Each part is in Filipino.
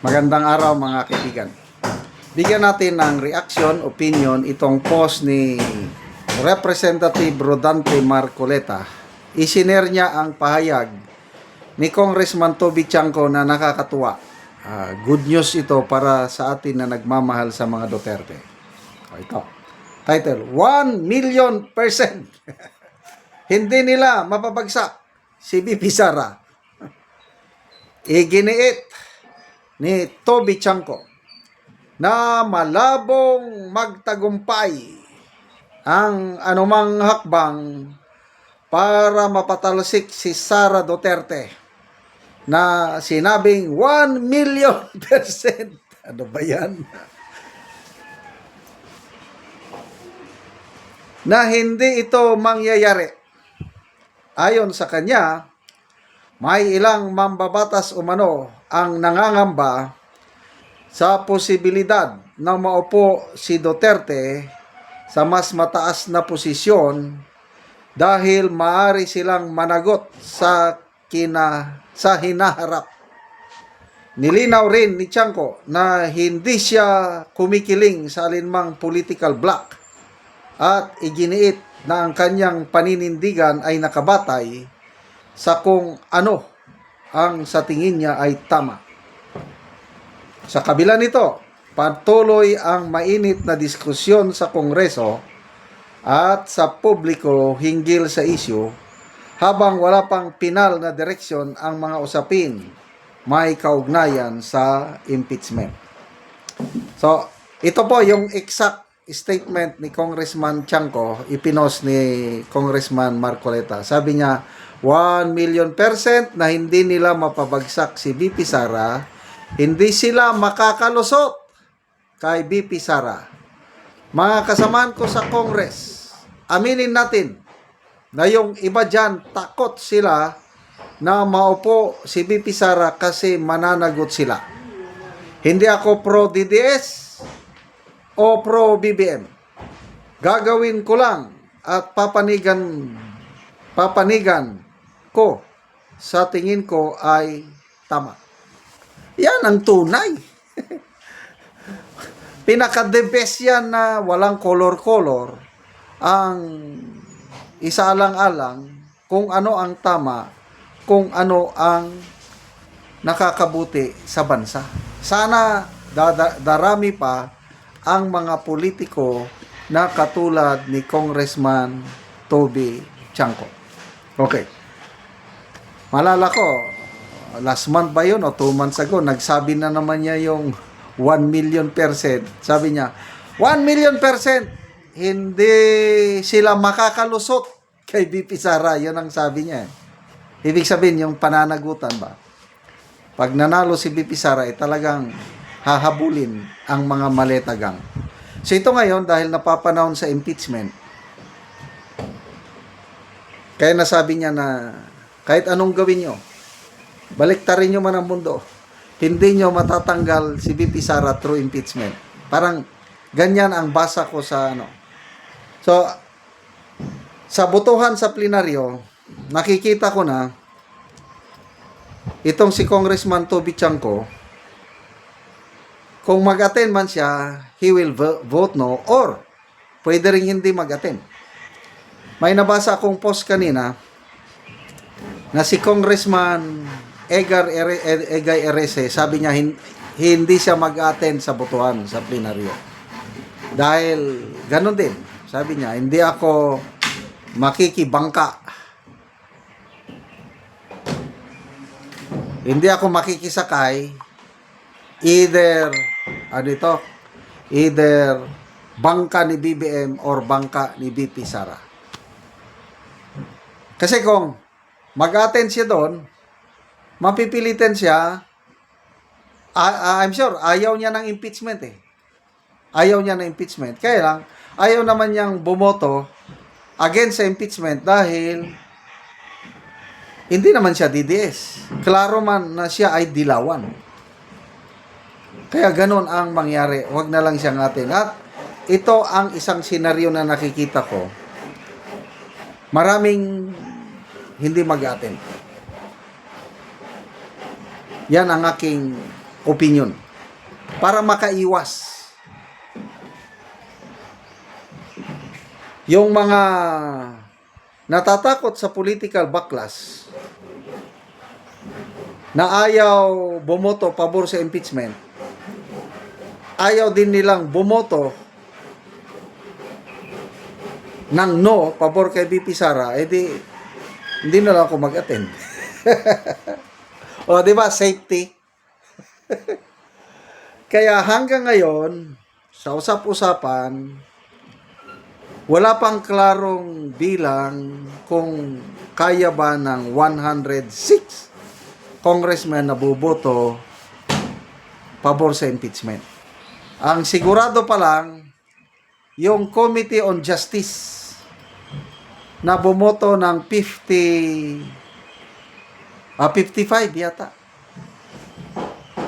Magandang araw mga kaibigan. Bigyan natin ng reaction, opinion itong post ni Representative Rodante Marcoleta. Isinare niya ang pahayag ni Congressman Toby Chanco na nakakatuwa. Good news ito para sa atin na nagmamahal sa mga Duterte. Ito. Title, 1,000,000%. Hindi nila mapabagsak si VP Sara. Iginiit ni Toby Chanco na malabong magtagumpay ang anumang hakbang para mapatalsik si Sara Duterte na sinabing 1,000,000%. Ano ba yan? Na hindi ito mangyayari. Ayon sa kanya, may ilang mambabatas umano ang nangangamba sa posibilidad na maupo si Duterte sa mas mataas na posisyon dahil maaari silang managot sa hinaharap. Nilinaw rin ni Chanco na hindi siya kumikiling sa alinmang political bloc at iginiit na ang kanyang paninindigan ay nakabatay sa kung ano ang sa tingin niya ay tama. Sa kabila nito, patuloy ang mainit na diskusyon sa Kongreso at sa publiko hinggil sa isyu habang wala pang pinal na direksyon ang mga usapin may kaugnayan sa impeachment. So, ito po yung exact statement ni Congressman Chanco, ipinost ni Congressman Marcoleta. Sabi niya, 1,000,000% na hindi nila mapabagsak si VP Sara, hindi sila makakalusot kay VP Sara. Mga kasamaan ko sa Congress, aminin natin na yung iba dyan takot sila na maupo si VP Sara kasi mananagot sila. Hindi ako pro DDS o pro BBM. Gagawin ko lang at papanigan ko sa tingin ko ay tama. Yan ang tunay. Pinaka-the best yan na walang color-color. Ang isaalang-alang kung ano ang tama, kung ano ang nakakabuti sa bansa. Sana darami pa ang mga politiko na katulad ni Congressman Toby Chanco. Okay. Malala ko, last month ba yun o 2 months ago, nagsabi na naman niya yung 1,000,000%. Sabi niya, 1,000,000% hindi sila makakalusot kay VP Sara. Yun ang sabi niya. Ibig sabihin, yung pananagutan ba? Pag nanalo si VP Sara, talagang hahabulin ang mga maletagang. So ito ngayon, dahil napapanahon sa impeachment, kaya nasabi niya na kahit anong gawin nyo, baliktarin nyo man ang mundo, hindi nyo matatanggal si VP Sara through impeachment. Parang ganyan ang basa ko sa ano. So, sa botohan sa plenaryo, nakikita ko na itong si Congressman Toby Chanco, kung mag-attend man siya, he will vote no, or pwede rin hindi mag-attend. May nabasa akong post kanina na si Congressman Egay Erese, sabi niya hindi siya mag-attend sa botohan sa plenaryo. Dahil ganun din, sabi niya, hindi ako makikibangka. Hindi ako makikisakay either bangka ni BBM or bangka ni VP Sara. Kasi kung mag-attend siya doon, mapipilitin siya, I'm sure, ayaw niya ng impeachment eh. Ayaw niya ng impeachment. Kaya lang, ayaw naman niyang bumoto against sa impeachment dahil hindi naman siya DDS. Klaro man na siya ay dilawan. Kaya ganun ang mangyari. Huwag na lang siyang atin. At ito ang isang senaryo na nakikita ko. Maraming hindi mag-attend. Yan ang aking opinion para makaiwas yung mga natatakot sa political backlash na ayaw bumoto pabor sa impeachment, ayaw din nilang bumoto ng no pabor kay VP Sara, edi hindi na lang ako mag-attend. O, di ba? Safety. Kaya hanggang ngayon, sa usap-usapan, wala pang klarong bilang kung kaya ba ng 106 congressmen na buboto pabor sa impeachment. Ang sigurado pa lang, yung Committee on Justice na bumoto ng 55 yata.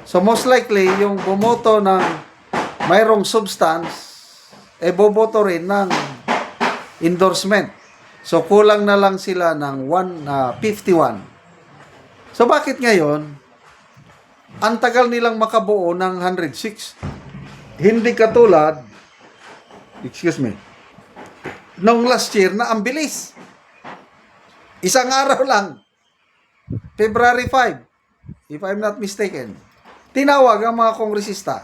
So most likely, yung bumoto ng mayroong substance, boboto rin ng endorsement. So kulang na lang sila ng 51. So bakit ngayon, ang tagal nilang makabuo ng 106? Hindi katulad, excuse me, nung last year na ang bilis. Isang araw lang, February 5, if I'm not mistaken, tinawag ang mga kongresista.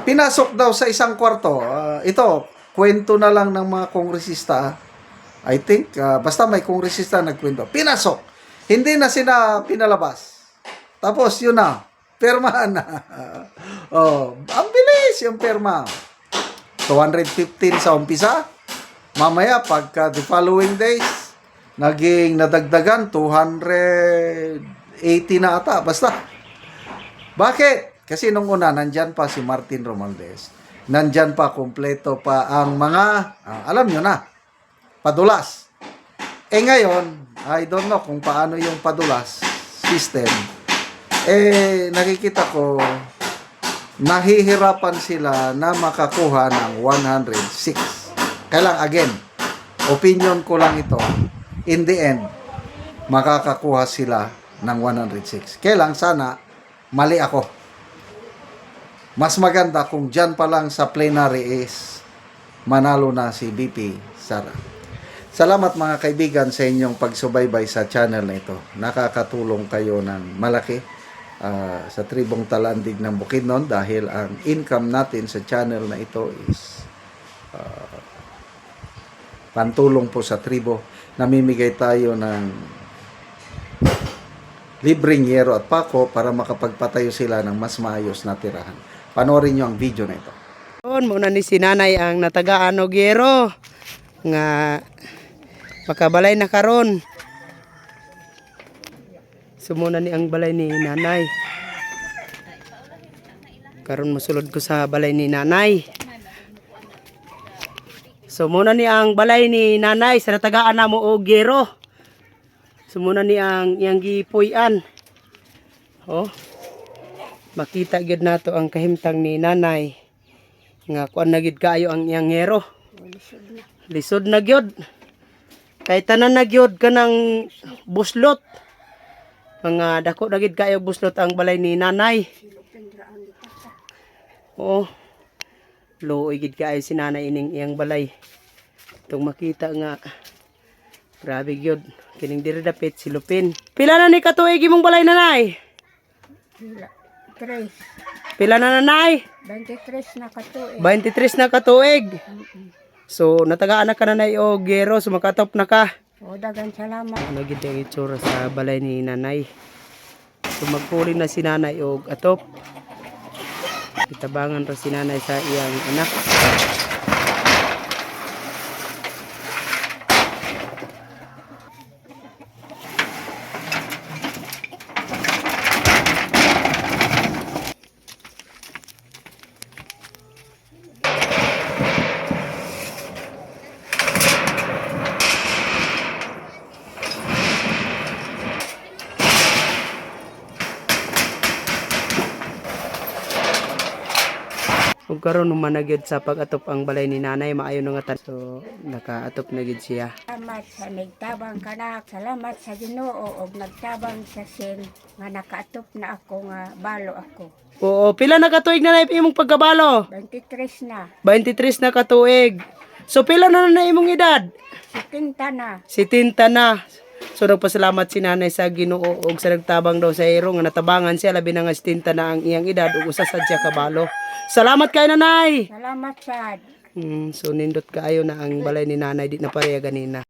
Pinasok daw sa isang kwarto. Ito, kwento na lang ng mga kongresista. I think, basta may kongresista nagkwento. Pinasok. Hindi na sila pinalabas. Tapos, yun na. Permahan na. Ang bilis yung perma. 215 sa umpisa. Mamaya, pagka the following days, naging nadagdagan, 280 na ata. Basta. Bakit? Kasi nung una, nandyan pa si Martin Romualdez. Nandyan pa, kumpleto pa ang mga, alam nyo na, padulas. Ngayon, I don't know kung paano yung padulas system. Nakikita ko, nahihirapan sila na makakuha ng 106. Kailang, again, opinion ko lang ito. In the end, makakakuha sila ng 106. Kailang, sana, mali ako. Mas maganda kung dyan pa lang sa plenary is manalo na si VP Sara. Salamat mga kaibigan sa inyong pagsubaybay sa channel na ito. Nakakatulong kayo ng malaki sa Tribong Talandig ng Bukidnon dahil ang income natin sa channel na ito is pantulong po sa tribo. Namimigay tayo ng libreng yero at pako para makapagpatayo sila ng mas maayos na tirahan. Panoorin nyo ang video na ito. Muna ni si nanay ang natagaan og yero nga makabalay na karon. Sumuna ni ang balay ni nanay. Karon mosulod ko sa balay ni nanay. Sumuna ni ang balay ni nanay sa natagaan namo og yero. Sumuna ni ang iyang gipuy-an. Makita gyud nato ang kahimtang ni nanay nga kuan na gyud kaayo ang iyang yero. Lisod na gyud. Kay tanan na gyud kanang buslot. Mga dako na gyud kaayo buslot ang balay ni nanay. Luoy gyud kaayo si nanay ining iyang balay. Itong makita nga grabe gyud kining diri dapit si Lupin. Pila na ni katuig imong balay nanay? 3. Pila na nanay? 23 na katuig. 23 na katuig. So natagaan na ka nanay og gero, so makatop na ka. Dagan salamat. Ano gid ang itsura sa balay ni nanay. So magpuli na si nanay og atop. Itabangan ra si nanay sa iyang anak. Ug karon human na gyud sa pag-atop ang balay ni nanay, maayo na nga so nakaatop na gyud siya. Salamat sa nagtabang kanak. Salamat sa Ginoo og nagtabang sa sin nga nakaatop na ako nga balo ako. Oo, pila na katuig nanay imong pagkabalo? 23 na. 23 na katuig. So pila na imong edad? 70 na. 70 na. So nagpasalamat si nanay sa Ginoo og sa nagtabang daw sa iro nga natabangan siya labi na nga 70 na ang iyang edad ug usa sad siya kabalo. Salamat kay nanay. Salamat sad. So nindot kaayo na ang balay ni nanay di na pareha ganina.